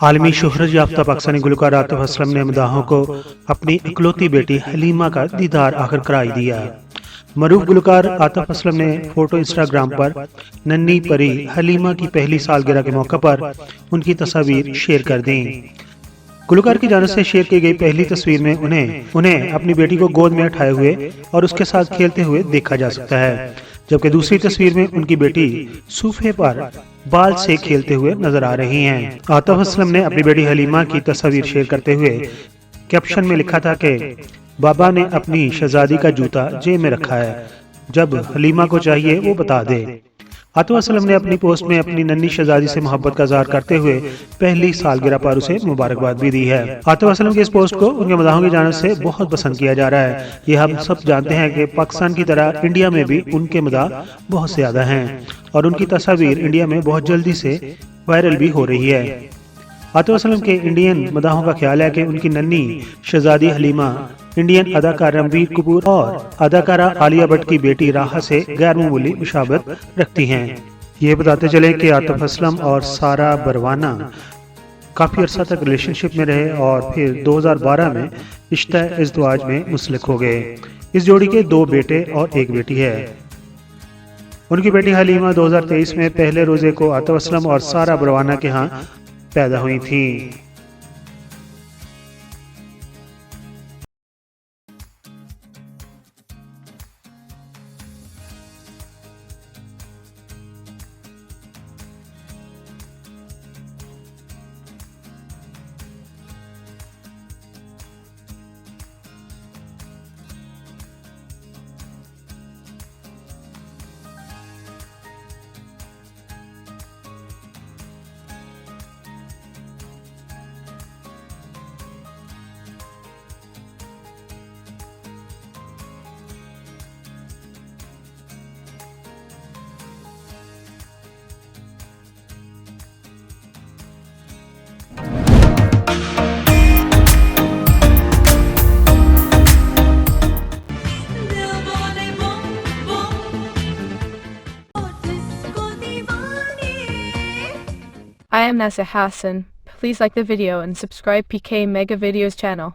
عالمی شہرت یافتہ پاکستانی گلوکار عاطف اسلم نے مداحوں کو اپنی اکلوتی بیٹی حلیمہ کا دیدار آخر کرائی دیا۔ معروف گلوکار عاطف اسلم نے فوٹو انسٹاگرام پر ننھی پری حلیمہ کی پہلی سالگرہ کے موقع پر ان کی تصاویر شیئر کر دیں۔ گلوکار کی جانب سے شیئر کی گئی پہلی تصویر میں انہیں اپنی بیٹی کو گود میں اٹھائے ہوئے اور اس کے ساتھ کھیلتے ہوئے دیکھا جا سکتا ہے، جبکہ دوسری تصویر میں ان کی بیٹی صوفے پر بال سے کھیلتے ہوئے نظر آ رہی ہیں۔ عاطف اسلم نے اپنی بیٹی حلیمہ کی تصویر شیئر کرتے ہوئے کیپشن میں لکھا تھا کہ بابا نے اپنی شہزادی کا جوتا جیب میں رکھا ہے، جب حلیمہ کو چاہیے وہ بتا دے۔ عاطف اسلم نے اپنی پوسٹ میں اپنی ننھی شہزادی سے محبت کا اظہار کرتے ہوئے پہلی سالگرہ پر اسے مبارکباد بھی دی ہے۔ عاطف اسلم کے اس پوسٹ کو ان کے مداحوں کی جانب سے بہت پسند کیا جا رہا ہے۔ یہ ہم سب جانتے ہیں کہ پاکستان کی طرح انڈیا میں بھی ان کے مداح بہت زیادہ ہیں اور ان کی تصاویر انڈیا میں بہت جلدی سے وائرل بھی ہو رہی ہے۔ عاطف اسلم کے انڈین مداحوں کا خیال ہے کہ ان کی ننھی شہزادی حلیمہ انڈین اداکار رنبیر کپور اور اداکارہ عالیہ بھٹ کی بیٹی راحہ سے غیر معمولی مشابہت رکھتی ہیں۔ یہ بتاتے چلے کہ عاطف اسلم اور سارہ بروانہ کافی عرصہ تک ریلیشن شپ میں رہے اور پھر 2012 میں رشتہ ازدواج میں منسلک ہو گئے۔ اس جوڑی کے 2 بیٹے اور 1 بیٹی ہے۔ ان کی بیٹی حلیمہ 2023 میں پہلے روزے کو عاطف اسلم اور سارہ بروانہ کے ہاں پیدا ہوئی تھیں۔ I am Nasser Hassan. Please like the video and subscribe PK Mega Videos channel.